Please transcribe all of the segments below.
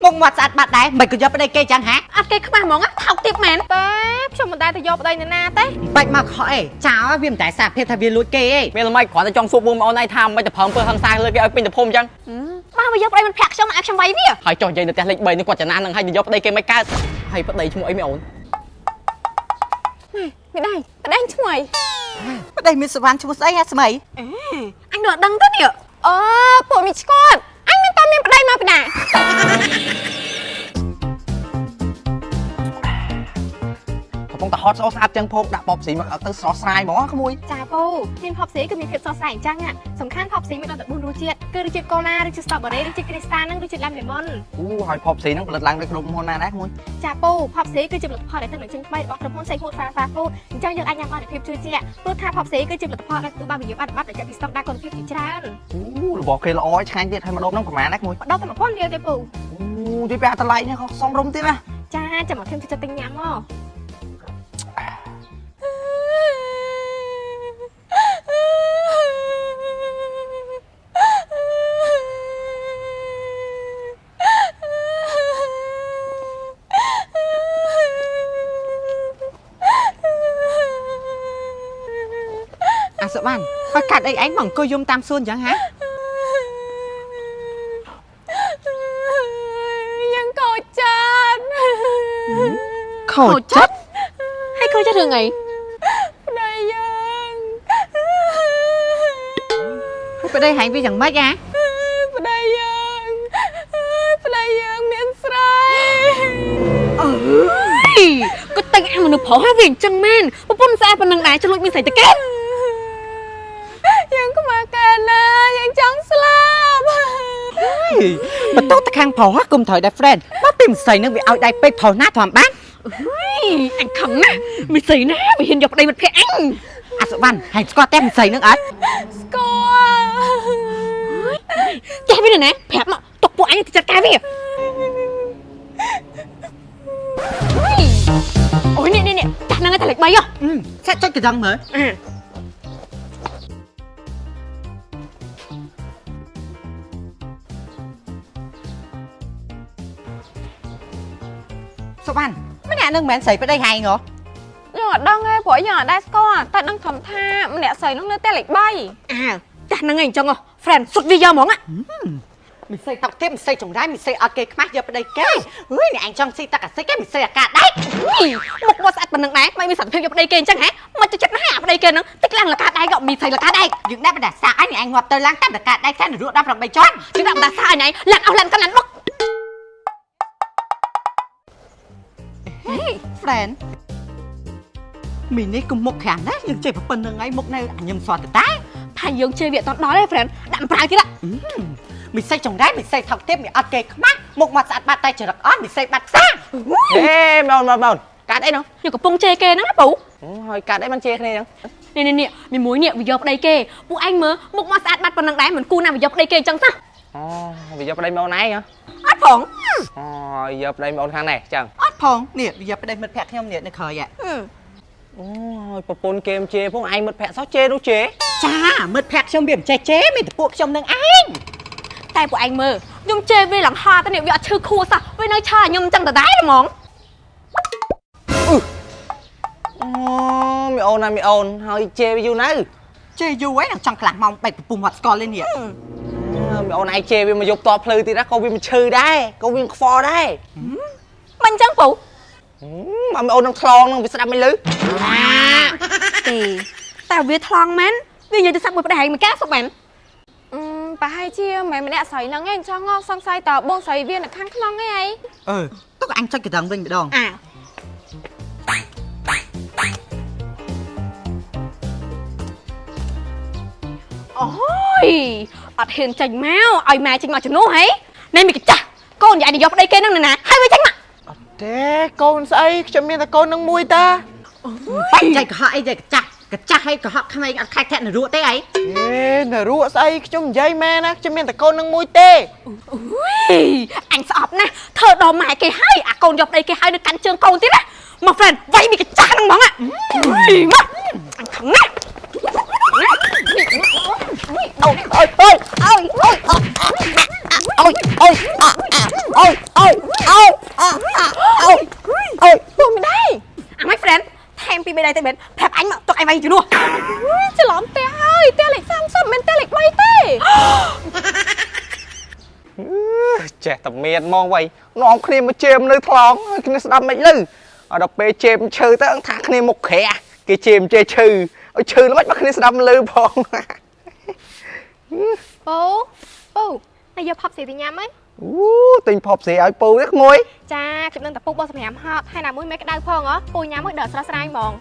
មុខមាត់ស្អាតបាត់ដែរមិនក៏យកប្តីគេចឹងហ៎អត់គេខ្មាស់ហ្មងថោកទៀតមែនតែខ្ញុំមិនដែលទៅយកប្តីនរណាទេបាច់មកខកអីចោលវាមិនតែសារភាពថាវាលួចគេឯងវាល្មិចគ្រាន់តែចង់សួរបងប្អូនឯងថាមិនទៅប្រឹងពើហឹងសាលើគេឲ្យពេញទៅភូមិចឹងមកយកប្តីមិនប្រាក់ខ្ញុំឲ្យខ្ញុំវាយវាហើយចុះនិយាយនៅផ្ទះលេខ3នេះគាត់ចំណាស់នឹងឲ្យទៅយកប្តីគេមិនកើតហើយប្តីឈ្មោះអីមីអូនមិនដែរប្តីឈ្មោះអីប្តីមានសវណ្ណឈ្មោះស្អីហ่ะស្មីអញដល់ដឹងទៅនេះអូពួកមីស្គាល់អញមិនតមានប្តីមកពីណាកំពុងតែហត់ស្អាតចឹងភោគដាក់បបស៊ីមកឲ្យទៅស្រស់ស្រាយហ្មងក្មួយចាពូមានផបស៊ីគឺមានភាពស្រស់ស្រាយអញ្ចឹងសំខាន់ផបស៊ីមានដល់14រសជាតិគឺរសជាតិកូឡារសជាតិស្ទ្រូប៊ឺរីរសជាតិគ្រីស្តានឹងរសជាតិឡាំលេម៉ុនអូហើយផបស៊ីហ្នឹងផលិតឡើងដោយក្រុមហ៊ុនណាដែរក្មួយចាពូផបស៊ីគឺជាផលិតផលដែលធ្វើនៅជើង3របស់ក្រុមហ៊ុន Safe Food Fast Food អញ្ចឹងយើងអាចញ៉ាំបានដោយភាពជឿជាក់ព្រោះថាផបស៊ីគឺជាផលិតផលដែលទទួលបានវិញ្ញាបត្រប័ត្រដែលចាត់ពីស្តង់ដារគុណភាពជាច្រើនអូរបស់គេល្អឆ្ងាញ់ទៀតហើយម្ដងហ្នឹងប្រហែលដែរក្មួយម្ដងតែ1000រៀលទេពូអូទីប្រាក់តម្លៃនេះក៏សមរម្យទៀតណាចាចាំមកខ្ញុំចិត្តទិញញ៉ាំមកអាសុបានហើយកាត់អីឯងមកអង្គុយយំតាមសួនចឹងហ៎យ៉ាងខូចចិត្តខូចចិត្តហើយខូចចិត្តរឿងអីប្តីយើងហើយប្តីហែងវាយ៉ាងម៉េចហ៎ប្តីយើងមានស្រីអើយគាត់តែងអាមនុស្សប្រុសហើយវាអញ្ចឹងមែនប្រពន្ធស្អាតប៉ុណ្ណឹងដែរចលួចមានស្រីទៅគេយើងខ្មាស់កាលណាយើងចង់ស្លាប់បន្ទោសទៅខាងប្រុសគុំត្រូវដែរ friend មកពីម្សៃនឹងវាឲ្យដៃពេកប្រុសណាធម្មតាអញខឹងណាស់មិនស្រីណាវាហ៊ានយកប្តីមិត្តភក្តិអញអាសុបានហែងស្គាល់តែម្សៃនឹងអត់ស្គាល់ចេះវាណាប្រាប់មកទុកពួកអញទៅចាត់ការវាអូយនេះចាស់ហ្នឹងតែលេខ3ហ៎សាច់ចុចកណ្ដឹងមើលសុបានម្នាក់នឹងមិនមែនស្រីប្តីហែងហ៎យើងអត់ដឹងទេព្រោះយើងអត់ដែរស្គាល់តែដឹងធំថាម្នាក់ស្រីនោះនៅតែលេខ3ចាស់ហ្នឹងឯងអញ្ចឹងហ៎ friend សុទ្ធវាយកហ្មងមិនស្អីតោកទេមិនស្អីចង្រៃមិនស្អីអត់គេខ្មាស់យកប្តីគេអើយនេះអញចង់ស៊ីតាក់អាសិកគេមិនស្អីអាកាដែកមុខមកស្អាតប៉ុណ្្នឹងដែរមិនមានសន្តិភាពយកប្តីគេអញ្ចឹងហ៎មកចិត្តណាប្តីគេហ្នឹងតិចឡើងលកាដែកក៏មានស្អីលកាដែកយើងដែរបដាសាអញងាប់ទៅឡើងតាមលកាដែកតាមរੂ18ជាន់យើងដាក់បដាសាអញឡើងអស់ឡើងកាន់ឡើងបុក friend មីនេះគុំមុខខាងណាយើងចេះប៉ុណ្្នឹងហើយមុខនៅញឹមស្វាតតាថាយើងជេរវាអត់ដល់ទេ friend ដាក់ប្រាវទៀតមិនស្អីចង្រៃមិនស្អីថោកទេមិនអត់គេខ្មាស់មុខមកស្អាតបាត់តែចរិតអត់មិនស្អីបាត់ផ្សាហេមកកាត់អីនោះខ្ញុំកំពុងជេរគេហ្នឹងណាពូហើយកាត់អីមិនជេរគ្នាហ្នឹងនេះមីមួយនេះវាយកប្តីគេពួកអញមើលមុខមកស្អាតបាត់ប៉ុណ្្នឹងដែរមិនគូណាវាយកប្តីគេអញ្ចឹងសោះអូវាយកប្តីមកអូនឯងហ៎អត់ផងអូយកប្តីមកអូនខាងនេះចឹងអត់ផងនេះវាយកប្តីមិត្តភក្តិខ្ញុំនេះនៅក្រោយអូយប្រពន្ធគេមជេរផងឯងមិត្តភក្តិសោះជេរនោះជេរចាមិត្តភក្តិខ្ញុំវាមិនចេះជេរមានតែពួកខ្ញុំនឹងឯងតែពួកឯងមើលខ្ញុំជេរវាឡើងហត់ទៅនេះវាអត់ឈឺខួរសោះវានៅឆើខ្ញុំអញ្ចឹងដដែលហ្មងអូមីអូនណាមីអូនហើយជេរវាយូរនៅជេរយូរហើយនឹងចង់ខ្លាំងម៉ោងបែកពុំមាត់ស្គាល់លេងនេះមីអូនឯងជេរវាមកយកតភ្លឺទៀតណាក៏វាមិនឈឺដែរក៏វាខ្វល់ដែរមិនអញ្ចឹងពូមកមីអូននឹងថ្លងនឹងវាស្ដាប់មិនលឺទេតែវាថ្លង់មែនវានិយាយទៅសាប់មួយប្តីហែងមកកាសុកមែនប្រហែលជាមិនម្នាក់ស្រីហ្នឹងឯងចង់សង្ស័យតើបងស្រីវានៅខាងក្នុងឯងទុកអញចុចកណ្ដឹងវិញម្ដងអូយអត់ហ៊ានចេញមកឲ្យម៉ែចេញមកជំនួសហីនេះមីកចាស់កូនយាយទៅយកប្តីគេហ្នឹងណាហើយវាចេញមកអត់ទេកូនស្អីខ្ញុំមានតែកូននឹងមួយតាបាច់ចៃកុហកអីទេកចាស់ឲ្យកុហកក្មេងអត់ខែធាក់នរੂទេអីនរੂស្អីខ្ញុំនិយាយមែនណាខ្ញុំមានតែកូននឹងមួយទេអូយអញស្អប់ណាស់ធ្វើដល់ម៉ែគេហើយអាកូនយកប្តីគេហើយនៅកាន់ជើងកូនទៀតណាមក friend វាយមីកចាស់ហ្នឹងហ្មងមកអញខឹងណាស់អូយ đây tên mến phép anh mà tụi anh vay chứ nữa ច្រឡំផ្ទះហើយផ្ទះលេខ30មិនផ្ទះលេខ3ទេ ចេះតែមានមកវៃនាំគ្នាមកជេមនៅថ្លងគ្នាស្ដាប់មិនលឺអត់ដល់ពេលជេមឈើទៅថាគ្នាមុខក្រាស់គេជេមជេឈឺឲ្យឈឺល្មិចមកគ្នាស្ដាប់មិនលឺផង ពូតែយកផប់ស្រីទៅញ៉ាំហី ទិញផប់ស្រីឲ្យពូនេះក្មួយ ចាខ្ញុំនឹងតែពុកបោះសម្រាប់ហត់ហើយណាមួយមេក្តៅផងហ៎ពូញ៉ាំមួយដល់ស្រស់ស្រាយហ្មង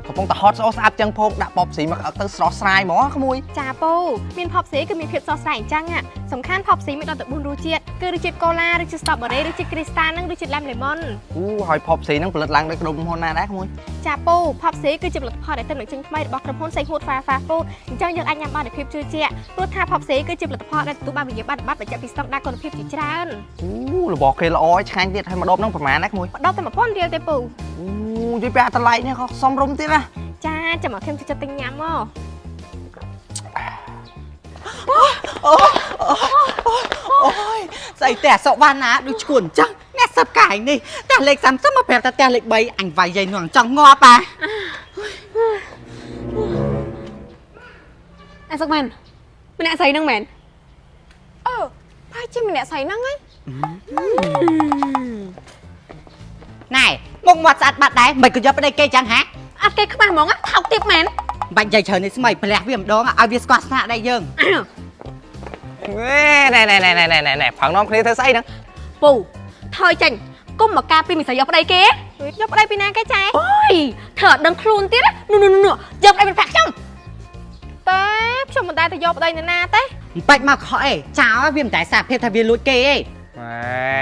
កំពុងតែហត់ស្អាតចឹងផងដាក់ផប់ស្រីមកទៅស្រស់ស្រាយហ្មងក្មួយ ចាពូមានផប់ស្រីគឺមានភាពស្រស់ស្រាយអញ្ចឹងសំខាន់ផប់ស្រីមានដល់ទៅ4រសជាតិគឺរសជាតិកូឡារសជាតិស្ទ្រូប៊េរីរសជាតិគ្រីស្តាល់និងរសជាតិឡេម៉ុន ហើយផប់ស្រីហ្នឹងផលិតឡើងដោយក្រុមហ៊ុនណាដែរក្មួយ ចាពូផប់ស្រីគឺជាផលិតផលដែលទៅនឹងចេញថ្មីរបស់ក្រុមហ៊ុន Safe Food Fast Food អញ្ចឹងយើងអាចញ៉ាំបានដោយភាពជឿជាក់ព្រោះថាផប់ស្រីគឺជាផលិតផលដែលទទួលបានវិញ្ញាបនបត្របញ្ជាក់ពីស្តង់ដារគុណភាពជាច្រើន របស់គេល្អឆ្ងាញ់ទៀតហើយម្ដបហ្នឹងប្រហែលណាក្មួយ ម្ដបតែ1000រៀលទេពូ និយាយពីអាតម្លៃនេះក៏សមរម្យទៀតណា ចាចាំមកខ្ញុំចិត្តទិញញ៉ាំមក ôi dậy tẻ sọ ban á đôi chuồn chắc nè sập cải đi tẻ lệch sắm sắp mà phèo ta tẻ lệch bấy ảnh vay dây noằng trong ngọt à អាសុកមែនម្នាក់ស្រីហ្នឹងមែនប្រហែលជាម្នាក់ស្រីហ្នឹងហ៎ này mông mọt sạt bạt đấy mày cứ nhớ bên đây kê chẳng hả អត់គេខ្មាស់ហ្មងថោកទៀតមែន bạch dây trời này mày phải lẹ viêm đó ai biết squat sạ đây dương ណែផឹងនាំគ្នាធ្វើស្អីហ្នឹង ពូថយចេញកុំមកការពីមិនស្រីយកប្តីគេយកប្តីពីណាគេចាអូយធ្វើអត់ដឹងខ្លួនទៀតនោះយកប្តីមិនប្រាក់ខ្ញុំតែខ្ញុំមិនដែលទៅយកប្តីនៅណាទេ bạch mà khỏi cháo viêm tại sạp hết thay viên lụi kê ấy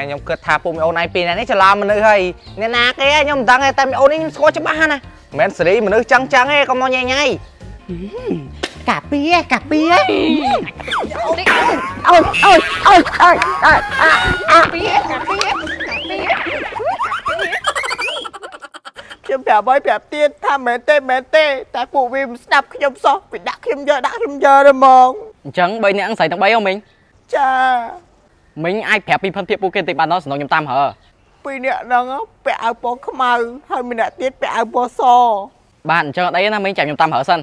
ខ្ញុំគិតថាពុំអូនឯងពីរនេះច្រឡំមនុស្សហើយអ្នកណាគេខ្ញុំមិនដឹងទេតែអូននេះខ្ញុំស្គាល់ច្បាស់ណាមិនមែនសេរីមនុស្សចឹងទេកុំមកញ៉ៃញ៉ៃ cả pía ôiខ្ញុំប្រាប់ឲ្យប្រាប់ទៀតថាមែនទេតែពួកវាមិនស្ដាប់ខ្ញុំសោះវាដាក់ខ្ញុំយកទៅហ្មងអញ្ចឹង3នាក់ស្រីទាំង3ហ៎មីងចាមីងអាចប្រាប់ពីភិនភាពពួកគេតិចបានដល់សំណងខ្ញុំតាមហើ2នាក់ហ្នឹងពាក់អាវពណ៌ខ្មៅហើយម្នាក់ទៀតពាក់អាវពណ៌សបាទអញ្ចឹងអត់អីណាមីងចាំខ្ញុំតាមហើសិន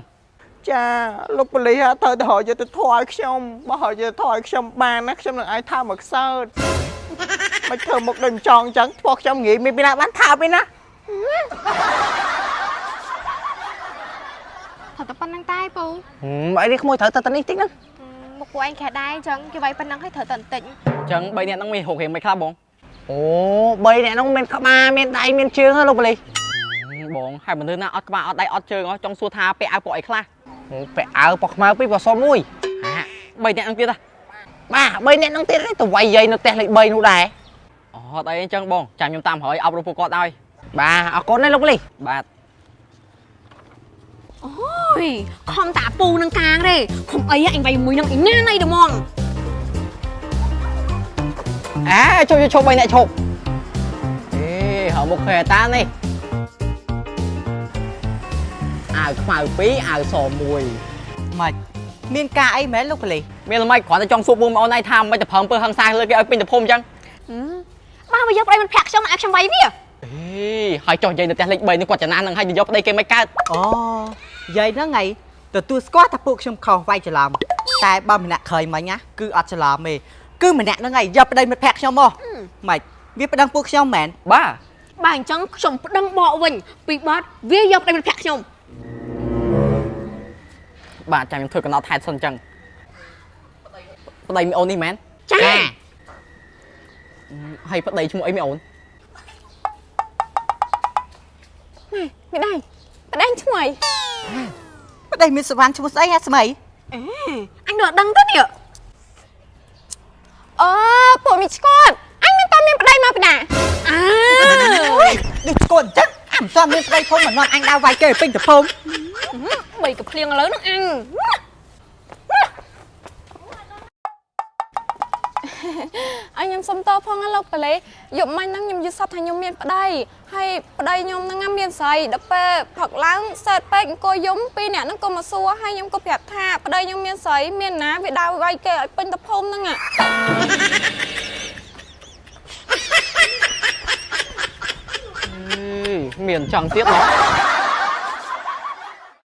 ចាលោកប៉ូលីសត្រូវទៅរកយកទៅធွာឲ្យខ្ញុំបើរកយកទៅធွာឲ្យខ្ញុំបានណាខ្ញុំនឹងឲ្យថាមកខ្សើតមិនធ្វើមុខដូចមិនចង់អញ្ចឹងធွာខ្ញុំងាយមានពីណាបានថាពីណា thật tập năng tay pù vậy đi khôi thở tận ít tích nữa một của anh khẽ đai chẳng cái vậy phân năng hay thở tận tịnh chẳng bây nè nó mình hụt hiện mấy khá bông ồ bây nè nó men ba men đai men trương hết luôn đi bông hai mình thứ nào ọt ba ọt đai ọt trương trong xua tha pe áo bội khla pe áo bọc máu pi vào xóm nuôi bây nè ăn kia ta ba bây nè nó tiết đấy tụi quay dây nó tẹt lại bây nó đài ồ đây chân bông chạm nhom tam hỏi áo đồ cọt đây bà áo con này lúc đi bà ôi không tả pù năng càng đây không ấy anh vay mùi năng ý nha này được mong à cho bây nè chụp ê hở một khề ta đi áo màu phí áo sò mùi mày miên ca ấy mấy lúc lì miên là mày còn tại trong suốt buông mà nay tham mày tập hầm bơ hăng sai lên cái ở bên tập hôm chăng ba bây giờ đây mình phạt xong mà action vay đi ê hai trò chơi được tên lịch bày nó quạt chả nan hai giờ đây cái mấy cái ồ vậy nó ngày từ tôi squat tập buộc trong khẩu vay trở làm tại ba mình nè khởi mày nhá cứ ở trở làm mày cứ mình nè nó ngày giờ đây mình phạt xong mò mày biết đang buộc xong mẹ ba bạn chẳng xong đang bỏ mình bị bắt viết giờ đây mình phạt xong bà chẳng thôi còn nó thay sân chân đây mày ôn đi mẹ cha hay bắt đây chúng ấy mày ổn mày đây mày đang chứ mày bắt đây mình sẽ bán cho một giấy hết mày anh được đăng tất nhở bộ mình con anh mình tao mình bắt đây mà phải nè đừng còn chắc ảm toàn mình đây không mà non anh đau vài kề pin tập không mày cặp liêng lớn ăn anh nhom xăm to phong lộcไปเลยหยกมันนั่งยมยืดซับทางยมเมียนไปได้ให้ไปได้ยมนั่งงามเมียนใส่ดับเป้ผักล้างเสร็จไปก็ยมปีเนี่ยนั่งก็มาซัวให้ยมก็แบบท่าไปได้ยมเมียนใส่เมียนนะไปดาวไว้แกเป็นตะพมนั่งอ่ะ មានចង់ទៀតណា